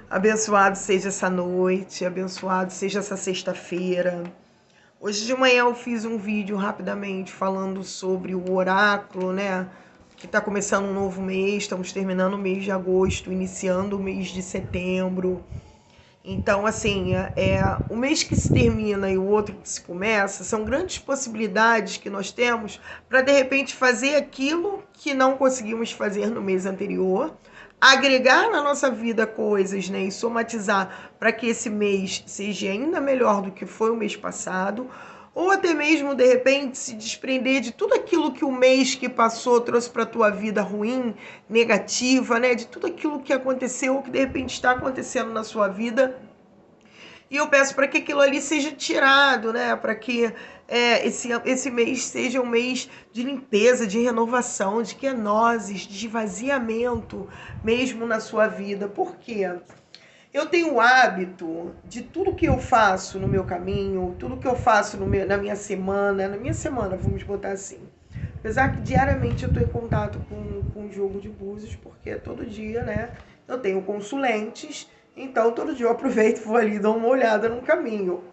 Abençoado seja essa noite, abençoado seja essa sexta-feira. Hoje de manhã eu fiz um vídeo rapidamente falando sobre o oráculo, né? Que está começando um novo mês, estamos terminando o mês de agosto, iniciando o mês de setembro. Então, assim, o mês que se termina e o outro que se começa são grandes possibilidades que nós temos para, de repente, fazer aquilo que não conseguimos fazer no mês anterior, agregar na nossa vida coisas, né, e somatizar para que esse mês seja ainda melhor do que foi o mês passado, ou até mesmo, de repente, se desprender de tudo aquilo que o mês que passou trouxe para a tua vida ruim, negativa, né? De tudo aquilo que aconteceu ou que de repente está acontecendo na sua vida. E eu peço para que aquilo ali seja tirado, né? Para que esse mês seja um mês de limpeza, de renovação, de quenoses, de esvaziamento mesmo na sua vida. Por quê? Eu tenho o hábito de tudo que eu faço no meu caminho, tudo que eu faço na minha semana, vamos botar assim. Apesar que diariamente eu estou em contato com o jogo de búzios, porque todo dia, né, eu tenho consulentes, então todo dia eu aproveito e vou ali dar uma olhada no caminho.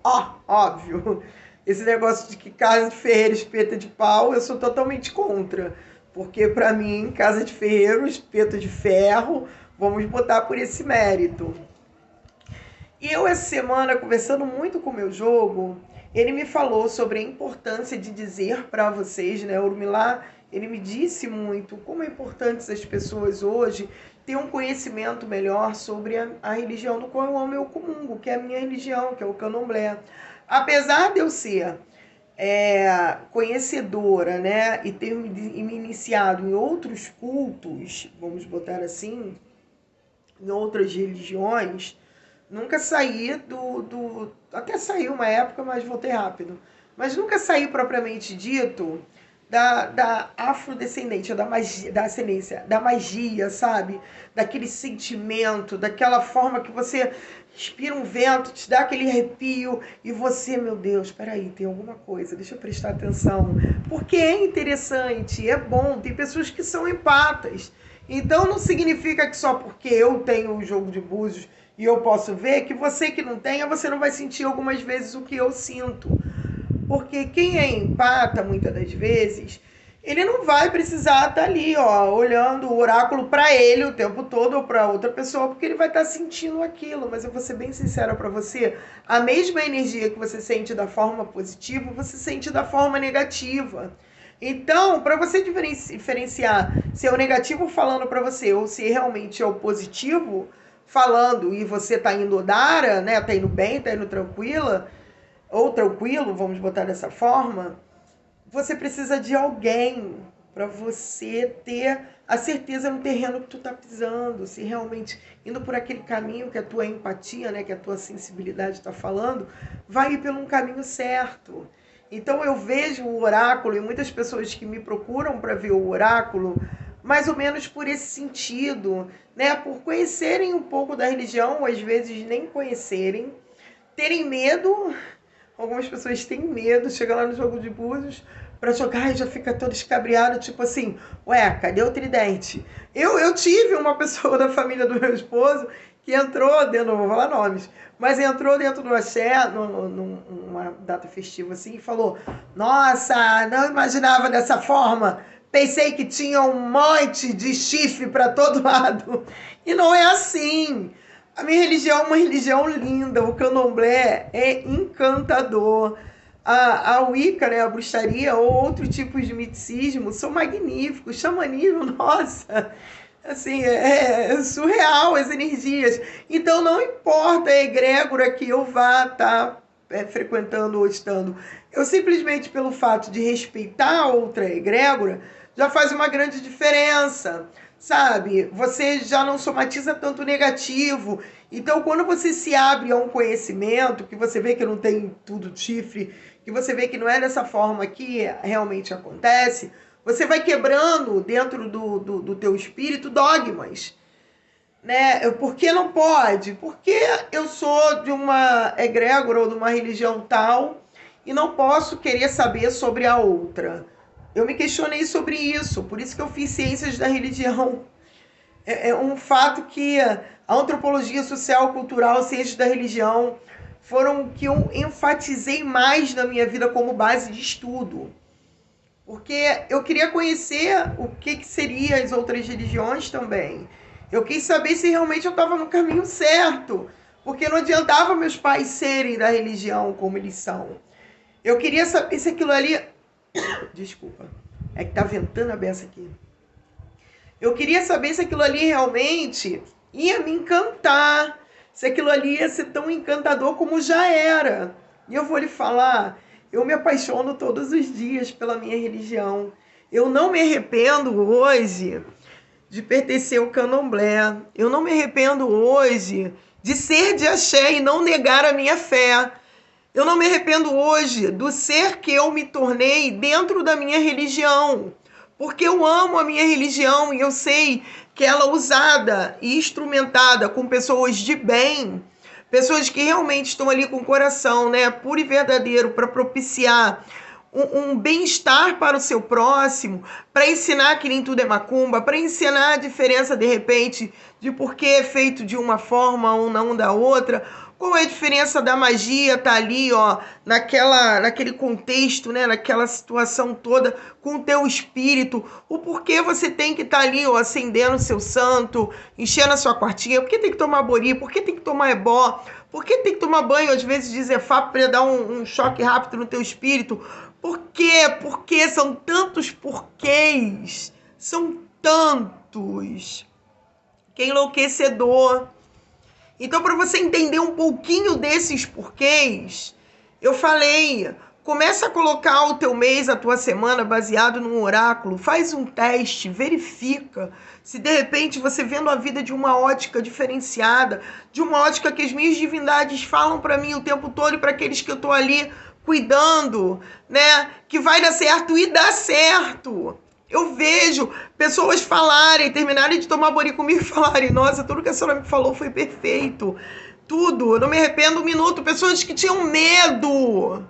Óbvio, esse negócio de que casa de ferreiro, espeta de pau, eu sou totalmente contra. Porque para mim, casa de ferreiro, espeto de ferro, vamos botar por esse mérito. E eu, essa semana, conversando muito com o meu jogo, ele me falou sobre a importância de dizer para vocês, né, Urmilá, ele me disse muito como é importante as pessoas hoje ter um conhecimento melhor sobre a religião do qual eu comungo, que é a minha religião, que é o candomblé. Apesar de eu ser conhecedora, né, e ter me iniciado em outros cultos, vamos botar assim, em outras religiões, nunca saí até saí uma época, mas voltei rápido. Mas nunca saí propriamente dito da afrodescendente, da ascendência, da magia, sabe? Daquele sentimento, daquela forma que você respira um vento, te dá aquele arrepio e você, meu Deus, peraí, tem alguma coisa, deixa eu prestar atenção. Porque é interessante, é bom, tem pessoas que são empatas. Então não significa que só porque eu tenho o jogo de búzios e eu posso ver, que você que não tenha, você não vai sentir algumas vezes o que eu sinto. Porque quem é empata, muitas das vezes, ele não vai precisar estar ali, ó, olhando o oráculo para ele o tempo todo ou para outra pessoa, porque ele vai estar sentindo aquilo. Mas eu vou ser bem sincera para você, a mesma energia que você sente da forma positiva, você sente da forma negativa. Então, para você diferenciar se é o negativo falando para você ou se realmente é o positivo falando e você tá indo dara, né, tá indo bem, tá indo tranquila, ou tranquilo, vamos botar dessa forma, você precisa de alguém para você ter a certeza no terreno que tu tá pisando, se realmente indo por aquele caminho que a tua empatia, né, que a tua sensibilidade está falando, vai ir pelo um caminho certo. Então eu vejo o oráculo e muitas pessoas que me procuram para ver o oráculo, mais ou menos por esse sentido, né, por conhecerem um pouco da religião, ou às vezes nem conhecerem, terem medo. Algumas pessoas têm medo, chega lá no jogo de búzios para jogar e já fica todo escabriado, tipo assim, ué, cadê o tridente? Eu tive uma pessoa da família do meu esposo que entrou dentro, não vou falar nomes, mas entrou dentro do axé, numa data festiva assim, e falou, nossa, não imaginava dessa forma, pensei que tinha um monte de chifre para todo lado. E não é assim. A minha religião é uma religião linda, o candomblé é encantador. A Wicca, né, a bruxaria ou outros tipos de misticismo são magníficos. Xamanismo, nossa, assim, é surreal as energias. Então não importa a egrégora que eu vá estar frequentando ou estando. Eu simplesmente, pelo fato de respeitar a outra egrégora, já faz uma grande diferença. Sabe, você já não somatiza tanto negativo. Então, quando você se abre a um conhecimento, que você vê que não tem tudo chifre, que você vê que não é dessa forma que realmente acontece, você vai quebrando dentro do teu espírito dogmas. Né? Por que não pode? Porque eu sou de uma egrégora ou de uma religião tal e não posso querer saber sobre a outra. Eu me questionei sobre isso, por isso que eu fiz ciências da religião. É um fato que a antropologia social, cultural, ciências da religião foram o que eu enfatizei mais na minha vida como base de estudo. Porque eu queria conhecer o que seriam as outras religiões também. Eu quis saber se realmente eu estava no caminho certo. Porque não adiantava meus pais serem da religião como eles são. Eu queria saber se aquilo ali... Desculpa. É que tá ventando a beça aqui. Eu queria saber se aquilo ali realmente ia me encantar. Se aquilo ali ia ser tão encantador como já era. E eu vou lhe falar, eu me apaixono todos os dias pela minha religião. Eu não me arrependo hoje de pertencer ao candomblé. Eu não me arrependo hoje de ser de axé e não negar a minha fé. Eu não me arrependo hoje do ser que eu me tornei dentro da minha religião. Porque eu amo a minha religião e eu sei que ela é usada e instrumentada com pessoas de bem, pessoas que realmente estão ali com o coração, né, puro e verdadeiro, para propiciar um bem-estar para o seu próximo, para ensinar que nem tudo é macumba, para ensinar a diferença, de repente, de por que é feito de uma forma ou não da outra. Qual é a diferença da magia tá ali, ó, naquele contexto, né, naquela situação toda, com o teu espírito, o porquê você tem que estar ali, ó, acendendo o seu santo, enchendo a sua quartinha, por que tem que tomar bori, por que tem que tomar ebó, por que tem que tomar banho, às vezes, de Zefá, para dar um choque rápido no teu espírito? Por quê? Porque são tantos porquês, são tantos, que é enlouquecedor. Então, para você entender um pouquinho desses porquês, eu falei, começa a colocar o teu mês, a tua semana baseado num oráculo, faz um teste, verifica se de repente você vendo a vida de uma ótica diferenciada, de uma ótica que as minhas divindades falam para mim o tempo todo e para aqueles que eu estou ali cuidando, né, que vai dar certo e dá certo. Eu vejo pessoas falarem, terminarem de tomar bori comigo e falarem, nossa, tudo que a senhora me falou foi perfeito. Tudo, eu não me arrependo um minuto. Pessoas que tinham medo.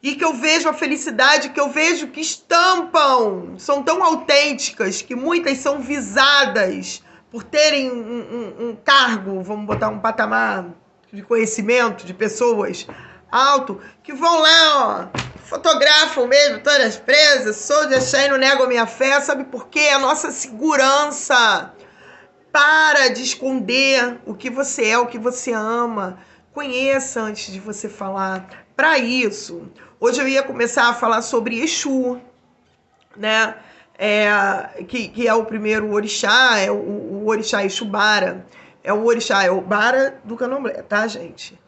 E que eu vejo a felicidade, que eu vejo que estampam. São tão autênticas que muitas são visadas por terem um cargo, vamos botar um patamar de conhecimento de pessoas alto, que vão lá, ó, fotografam mesmo, todas presas, sou de axé e não nego a minha fé, sabe por quê? A nossa segurança. Para de esconder o que você é, o que você ama. Conheça antes de você falar. Para isso, hoje eu ia começar a falar sobre Exu, né? Que é o primeiro orixá, é o orixá Exubara. É o orixá, é o Bara do Candomblé, tá, gente?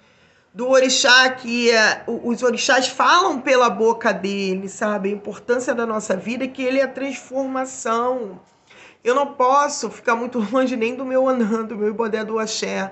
Do orixá que os orixás falam pela boca dele, sabe? A importância da nossa vida é que ele é a transformação. Eu não posso ficar muito longe nem do meu anã, do meu ibodé do axé.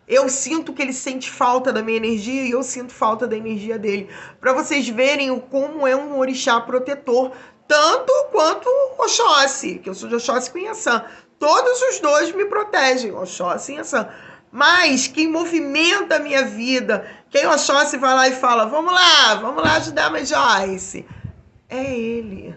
Eu sinto que ele sente falta da minha energia e eu sinto falta da energia dele. Para vocês verem como é um orixá protetor, tanto quanto o Oxóssi, que eu sou de Oxóssi com Inhaçã. Todos os dois me protegem, Oxóssi e Inhaçã. Mas quem movimenta a minha vida, quem Oxóssi vai lá e fala, vamos lá ajudar a Joyce, é ele.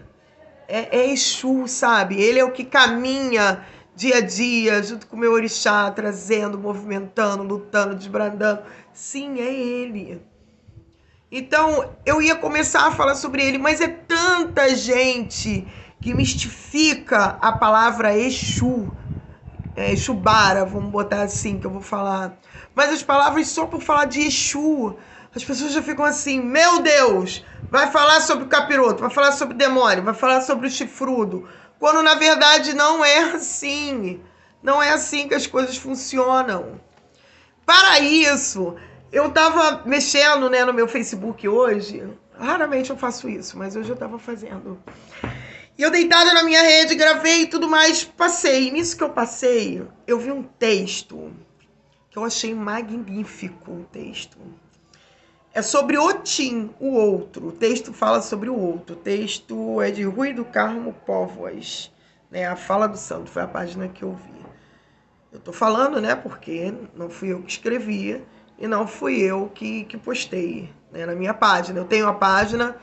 É Exu, sabe? Ele é o que caminha dia a dia, junto com o meu orixá, trazendo, movimentando, lutando, desbrandando. Sim, é ele. Então, eu ia começar a falar sobre ele, mas é tanta gente que mistifica a palavra Exu. Exubara, vamos botar assim, que eu vou falar. Mas as palavras só por falar de Exu, as pessoas já ficam assim, meu Deus, vai falar sobre o capiroto, vai falar sobre o demônio, vai falar sobre o chifrudo. Quando na verdade não é assim. Não é assim que as coisas funcionam. Para isso, eu tava mexendo, né, no meu Facebook hoje. Raramente eu faço isso, mas hoje eu tava fazendo. E eu deitada na minha rede, gravei e tudo mais, passei. E nisso que eu passei, eu vi um texto que eu achei magnífico, um texto. É sobre Otim, o outro. O texto fala sobre o outro. O texto é de Rui do Carmo Póvoas, né? A Fala do Santo, foi a página que eu vi. Eu tô falando, né, porque não fui eu que escrevi e não fui eu que postei, né, na minha página. Eu tenho a página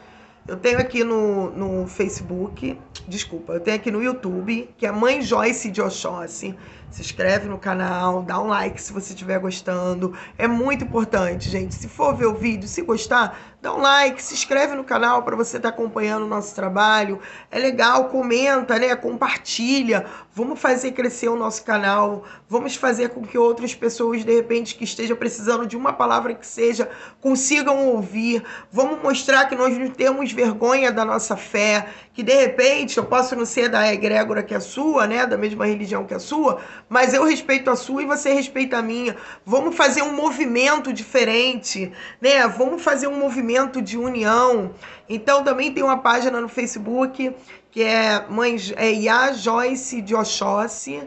Eu tenho aqui no Facebook, desculpa, eu tenho aqui no YouTube, que é Mãe Joyce de Oxóssi. Se inscreve no canal, dá um like se você estiver gostando. É muito importante, gente. Se for ver o vídeo, se gostar, dá um like, se inscreve no canal para você estar acompanhando o nosso trabalho. É legal, comenta, né? Compartilha. Vamos fazer crescer o nosso canal. Vamos fazer com que outras pessoas, de repente, que estejam precisando de uma palavra que seja, consigam ouvir. Vamos mostrar que nós não temos vergonha da nossa fé, que de repente eu posso não ser da egrégora que a sua, né? Da mesma religião que a sua, mas eu respeito a sua e você respeita a minha. Vamos fazer um movimento diferente, né? Vamos fazer um movimento de união. Então também tem uma página no Facebook que é Iá Joyce de Oxóssi,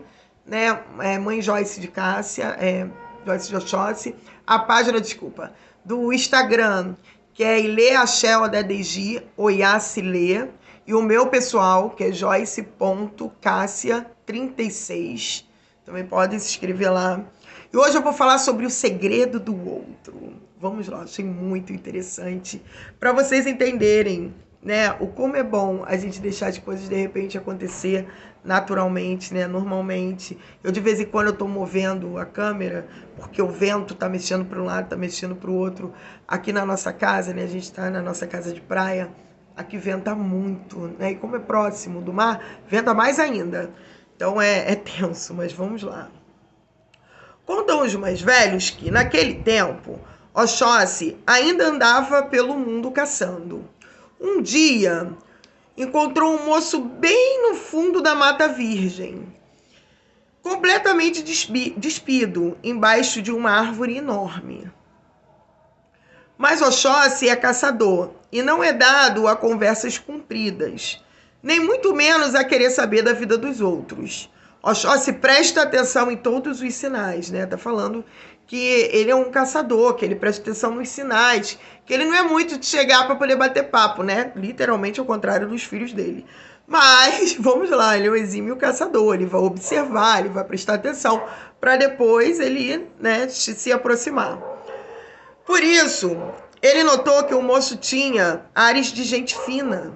né? Mãe Joyce de Cássia, Joyce de Oxóssi. A página, desculpa, do Instagram, que é Ilê Axel ADDG, Oiacilê. E o meu pessoal, que é joyce.cassia36. Também podem se inscrever lá. E hoje eu vou falar sobre o segredo do outro. Vamos lá, achei muito interessante. Para vocês entenderem, né, o como é bom a gente deixar as coisas de repente acontecer naturalmente, né, normalmente. Eu de vez em quando eu tô movendo a câmera, porque o vento tá mexendo para um lado, tá mexendo para o outro. Aqui na nossa casa, né, a gente tá na nossa casa de praia. Aqui venta muito, né? E como é próximo do mar, venta mais ainda. Então é tenso, mas vamos lá. Contam os mais velhos que, naquele tempo, Oxóssi ainda andava pelo mundo caçando. Um dia, encontrou um moço bem no fundo da Mata Virgem, completamente despido, embaixo de uma árvore enorme. Mas Oxóssi é caçador e não é dado a conversas compridas, nem muito menos a querer saber da vida dos outros. Oxóssi presta atenção em todos os sinais, né? Tá falando que ele é um caçador, que ele presta atenção nos sinais, que ele não é muito de chegar para poder bater papo, né? Literalmente ao contrário dos filhos dele. Mas, vamos lá, ele é um exímio caçador, ele vai observar, ele vai prestar atenção para depois ele, né, se aproximar. Por isso, ele notou que o moço tinha ares de gente fina.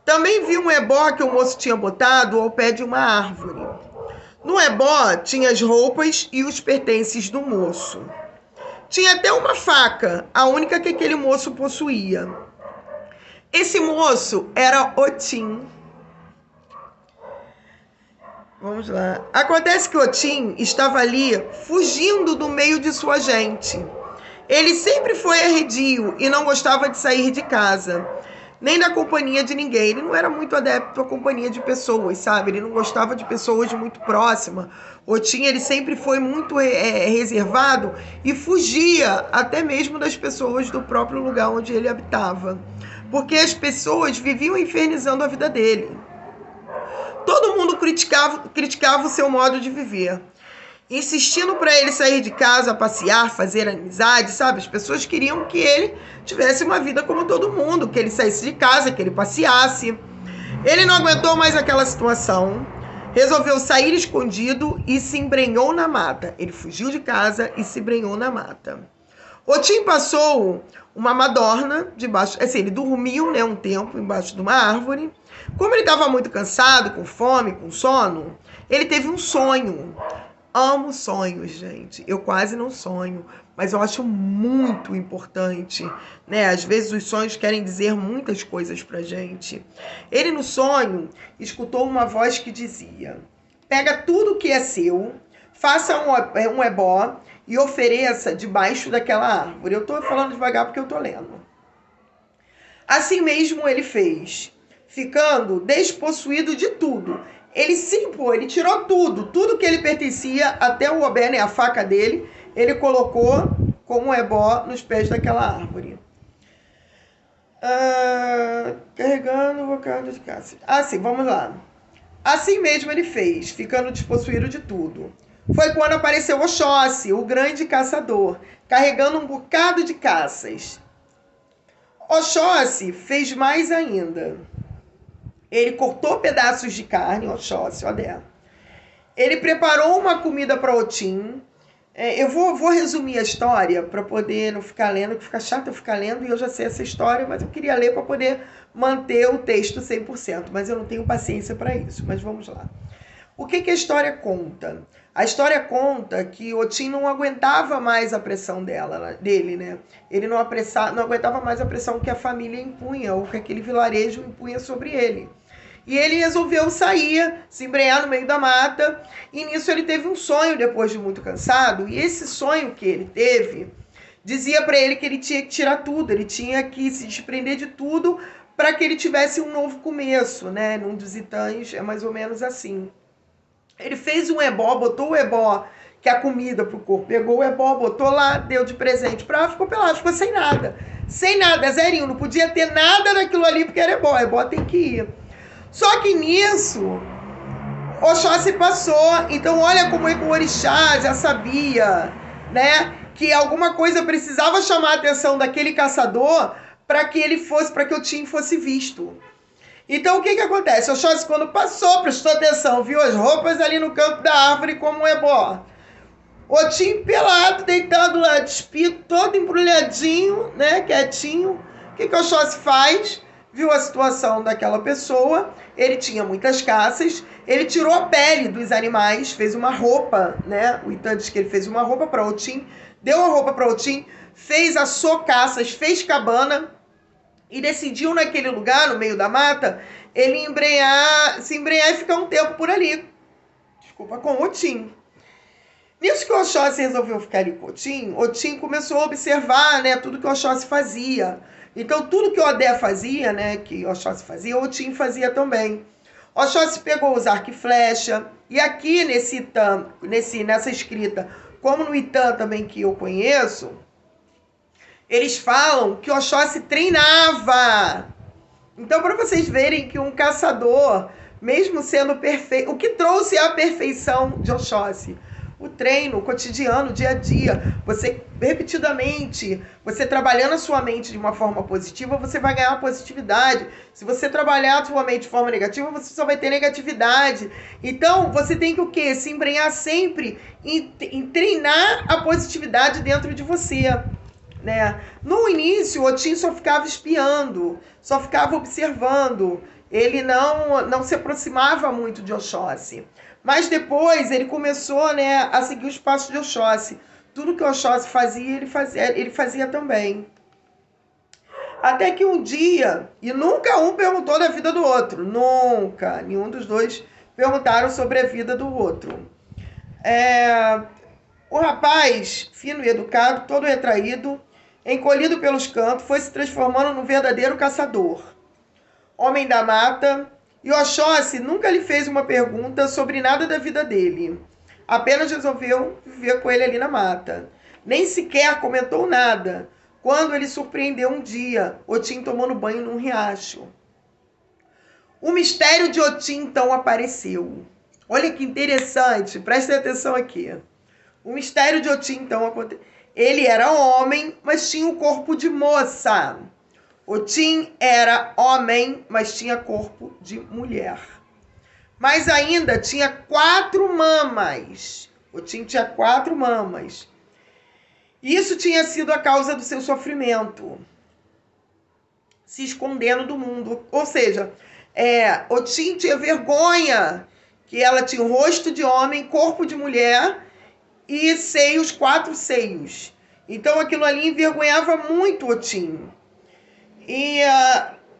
Também viu um ebó que o moço tinha botado ao pé de uma árvore. No ebó tinha as roupas e os pertences do moço. Tinha até uma faca, a única que aquele moço possuía. Esse moço era Otim. Vamos lá. Acontece que Otim estava ali fugindo do meio de sua gente. Ele sempre foi arredio e não gostava de sair de casa, nem da companhia de ninguém. Ele não era muito adepto à companhia de pessoas, sabe? Ele não gostava de pessoas muito próximas. Otim, ele sempre foi muito reservado e fugia até mesmo das pessoas do próprio lugar onde ele habitava, porque as pessoas viviam infernizando a vida dele. Todo mundo criticava o seu modo de viver, insistindo para ele sair de casa, passear, fazer amizade, sabe? As pessoas queriam que ele tivesse uma vida como todo mundo, que ele saísse de casa, que ele passeasse. Ele não aguentou mais aquela situação, resolveu sair escondido e se embrenhou na mata. Ele fugiu de casa e se embrenhou na mata. Otim passou uma madorna debaixo, assim, ele dormiu, né, um tempo embaixo de uma árvore. Como ele estava muito cansado, com fome, com sono, ele teve um sonho. Amo sonhos, gente. Eu quase não sonho, mas eu acho muito importante, né? Às vezes os sonhos querem dizer muitas coisas pra gente. Ele, no sonho, escutou uma voz que dizia: pega tudo que é seu, faça um ebó e ofereça debaixo daquela árvore. Eu tô falando devagar porque eu tô lendo. Assim mesmo ele fez, ficando despossuído de tudo. Ele tirou tudo que ele pertencia, até o obé, né, a faca dele, ele colocou como ebó nos pés daquela árvore. Carregando o bocado de caça. Sim, vamos lá. Assim mesmo ele fez, ficando despossuído de tudo. Foi quando apareceu Oxóssi, o grande caçador, carregando um bocado de caças. Oxóssi fez mais ainda. Ele cortou pedaços de carne, Oxóssi, olha. Ele preparou uma comida para Otim, Eu vou resumir a história para poder não ficar lendo, que fica chato eu ficar lendo e eu já sei essa história, mas eu queria ler para poder manter o texto 100%, mas eu não tenho paciência para isso. Mas vamos lá. O que a história conta? A história conta que Otim não aguentava mais a pressão dele, né? Ele não aguentava mais a pressão que a família impunha, ou que aquele vilarejo impunha sobre ele. E ele resolveu sair, se embrenhar no meio da mata, e nisso ele teve um sonho depois de muito cansado, e esse sonho que ele teve dizia para ele que ele tinha que tirar tudo, ele tinha que se desprender de tudo para que ele tivesse um novo começo, né? Num dos Itãs é mais ou menos assim. Ele fez um ebó, botou o ebó, que é a comida pro corpo, pegou o ebó, botou lá, deu de presente pra ela, ficou pelado, ficou sem nada. Sem nada, zerinho, não podia ter nada daquilo ali porque era ebó tem que ir. Só que nisso, Oxóssi passou, então olha como o orixá já sabia, né, que alguma coisa precisava chamar a atenção daquele caçador para que ele fosse, para que o Tim fosse visto. Então o que acontece? Oxóssi, quando passou, prestou atenção, viu as roupas ali no canto da árvore como um ebó. O Tim pelado, deitado lá, despido, todo embrulhadinho, né, quietinho. O que Oxóssi faz? Viu a situação daquela pessoa, ele tinha muitas caças, ele tirou a pele dos animais, fez uma roupa, né? O Itã diz que ele fez uma roupa para Otim, deu a roupa para Otim, fez açoucaças, fez cabana e decidiu naquele lugar, no meio da mata, ele se embrenhar e ficar um tempo por ali. Desculpa, com Otim. Nisso que o Oxóssi resolveu ficar ali com Otim começou a observar, né, tudo que o Oxóssi fazia. Então, tudo que o Odé fazia, né, que o Oxóssi fazia, o Otim fazia também. Oxóssi pegou os arco e flecha, e aqui nesse Itã, nessa escrita, como no Itã também que eu conheço, eles falam que Oxóssi treinava. Então, para vocês verem que um caçador, mesmo sendo perfeito, o que trouxe a perfeição de Oxóssi? O treino, o cotidiano, o dia a dia, você repetidamente, você trabalhando a sua mente de uma forma positiva, você vai ganhar positividade. Se você trabalhar a sua mente de forma negativa, você só vai ter negatividade. Então, você tem que o quê? Se embrenhar sempre em treinar a positividade dentro de você, né? No início, o Otim só ficava espiando, só ficava observando. Ele não se aproximava muito de Oxóssi. Mas depois ele começou, né, a seguir os passos de Oxóssi. Tudo que Oxóssi fazia, ele fazia também. Até que um dia, e nunca um perguntou da vida do outro, nunca, nenhum dos dois perguntaram sobre a vida do outro. O rapaz, fino e educado, todo retraído, encolhido pelos cantos, foi se transformando num verdadeiro caçador. Homem da mata. E Oxóssi nunca lhe fez uma pergunta sobre nada da vida dele. Apenas resolveu viver com ele ali na mata. Nem sequer comentou nada, quando ele surpreendeu um dia Otim tomando banho num riacho. O mistério de Otim então apareceu. Olha que interessante, prestem atenção aqui. O mistério de Otim então aconteceu. Ele era homem, mas tinha o corpo de moça. Otim era homem, mas tinha corpo de mulher. Mas ainda tinha 4 mamas. Otim tinha 4 mamas. Isso tinha sido a causa do seu sofrimento. Se escondendo do mundo. Ou seja, Otim tinha vergonha que ela tinha o rosto de homem, corpo de mulher e seios, 4 seios. Então aquilo ali envergonhava muito Otim. E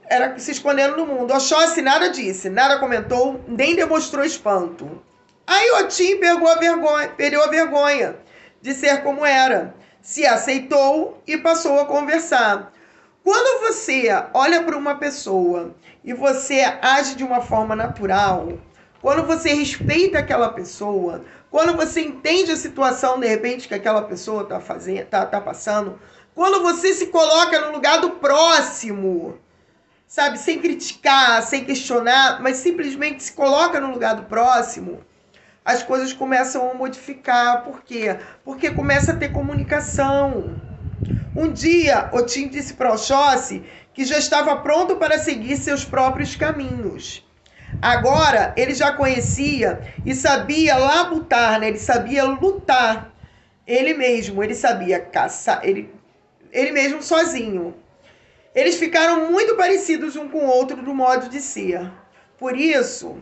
era se escondendo no mundo. Oxóssi nada disse, nada comentou, nem demonstrou espanto. Aí Otim perdeu a vergonha de ser como era, se aceitou e passou a conversar. Quando você olha para uma pessoa e você age de uma forma natural, quando você respeita aquela pessoa, quando você entende a situação, de repente, que aquela pessoa tá passando, quando você se coloca no lugar do próximo, sabe, sem criticar, sem questionar, mas simplesmente se coloca no lugar do próximo, as coisas começam a modificar. Por quê? Porque começa a ter comunicação. Um dia, Otim disse para Oxóssi que já estava pronto para seguir seus próprios caminhos. Agora, ele já conhecia e sabia labutar, né? Ele sabia lutar. ele sabia caçar, ele mesmo sozinho. Eles ficaram muito parecidos um com o outro no modo de ser. Por isso,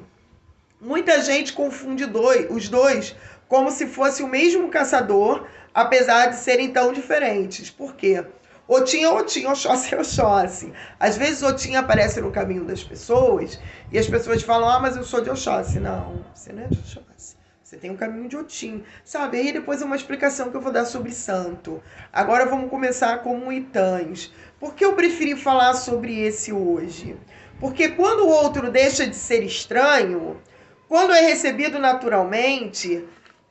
muita gente confunde os dois como se fosse o mesmo caçador, apesar de serem tão diferentes. Por quê? Otim é Otim, Oxóssi é Oxóssi. Às vezes Otim aparece no caminho das pessoas e as pessoas falam, mas eu sou de Oxóssi. Não, você não é de Oxóssi. Você tem um caminho de Otim, sabe? Aí depois é uma explicação que eu vou dar sobre santo. Agora vamos começar com Itãs. Por que eu preferi falar sobre esse hoje? Porque quando o outro deixa de ser estranho, quando é recebido naturalmente,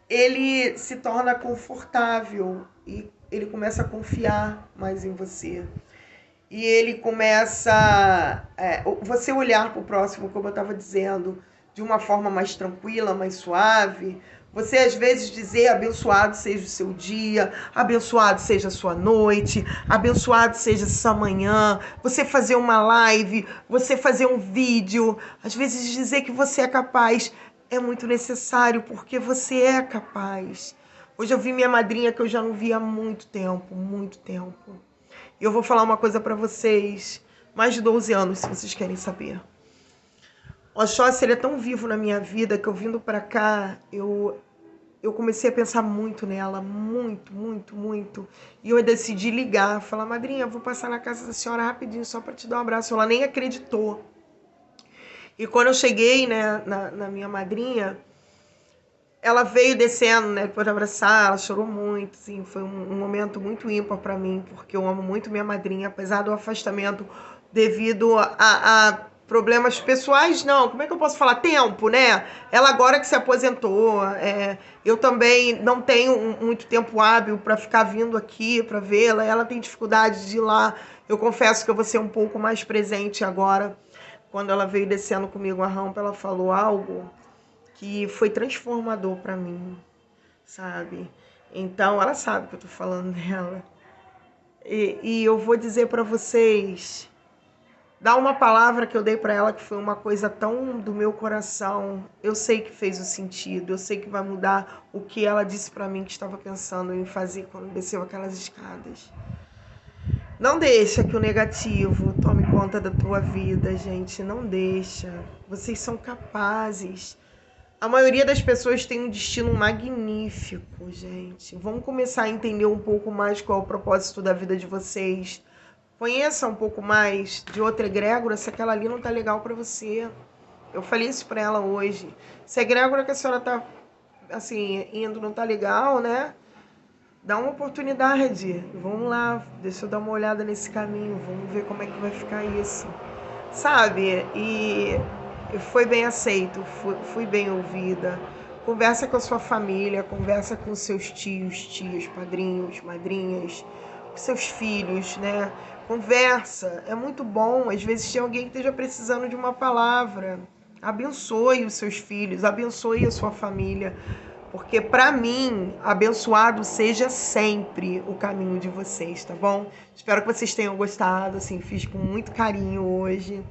ele se torna confortável e ele começa a confiar mais em você. E ele começa... você olhar para o próximo, como eu estava dizendo, de uma forma mais tranquila, mais suave. Você, às vezes, dizer abençoado seja o seu dia, abençoado seja a sua noite, abençoado seja a sua manhã. Você fazer uma live, você fazer um vídeo. Às vezes, dizer que você é capaz é muito necessário, porque você é capaz. Hoje eu vi minha madrinha que eu já não via há muito tempo, muito tempo. E eu vou falar uma coisa para vocês, mais de 12 anos, se vocês querem saber. O Oxóssi, ele é tão vivo na minha vida que eu vindo para cá, eu comecei a pensar muito nela, muito, muito, muito. E eu decidi ligar, falar, madrinha, eu vou passar na casa da senhora rapidinho só para te dar um abraço. Ela nem acreditou. E quando eu cheguei, né, na minha madrinha, ela veio descendo, né, depois de abraçar, ela chorou muito, assim, foi um momento muito ímpar para mim, porque eu amo muito minha madrinha, apesar do afastamento devido a problemas pessoais, não, como é que eu posso falar? Tempo, né? Ela agora que se aposentou, eu também não tenho muito tempo hábil para ficar vindo aqui para vê-la, ela tem dificuldade de ir lá, eu confesso que eu vou ser um pouco mais presente agora. Quando ela veio descendo comigo a rampa, ela falou algo que foi transformador para mim, sabe? Então, ela sabe que eu tô falando dela. E eu vou dizer para vocês, dá uma palavra que eu dei para ela que foi uma coisa tão do meu coração. Eu sei que fez o sentido, eu sei que vai mudar o que ela disse para mim que estava pensando em fazer quando desceu aquelas escadas. Não deixa que o negativo tome conta da tua vida, gente. Não deixa. Vocês são capazes. A maioria das pessoas tem um destino magnífico, gente. Vamos começar a entender um pouco mais qual é o propósito da vida de vocês. Conheça um pouco mais de outra egrégora se aquela ali não tá legal para você. Eu falei isso para ela hoje. Se a egrégora que a senhora tá, assim, indo não tá legal, né? Dá uma oportunidade. Vamos lá, deixa eu dar uma olhada nesse caminho. Vamos ver como é que vai ficar isso. Sabe? E foi bem aceito, fui bem ouvida. Conversa com a sua família, conversa com seus tios, padrinhos, madrinhas, com seus filhos, né? Conversa, é muito bom. Às vezes tem alguém que esteja precisando de uma palavra. Abençoe os seus filhos, abençoe a sua família. Porque para mim, abençoado seja sempre o caminho de vocês, tá bom? Espero que vocês tenham gostado, assim, fiz com muito carinho hoje.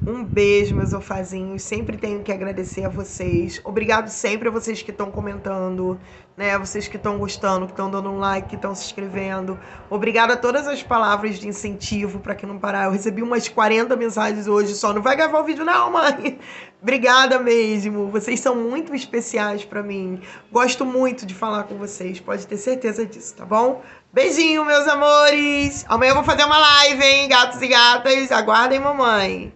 Um beijo, meus alfazinhos. Sempre tenho que agradecer a vocês. Obrigado sempre a vocês que estão comentando, né? Vocês que estão gostando, que estão dando um like, que estão se inscrevendo. Obrigada a todas as palavras de incentivo para que não parar. Eu recebi umas 40 mensagens hoje só. Não vai gravar o vídeo não, mãe. Obrigada mesmo. Vocês são muito especiais para mim. Gosto muito de falar com vocês. Pode ter certeza disso, tá bom? Beijinho, meus amores. Amanhã eu vou fazer uma live, hein? Gatos e gatas. Aguardem, mamãe.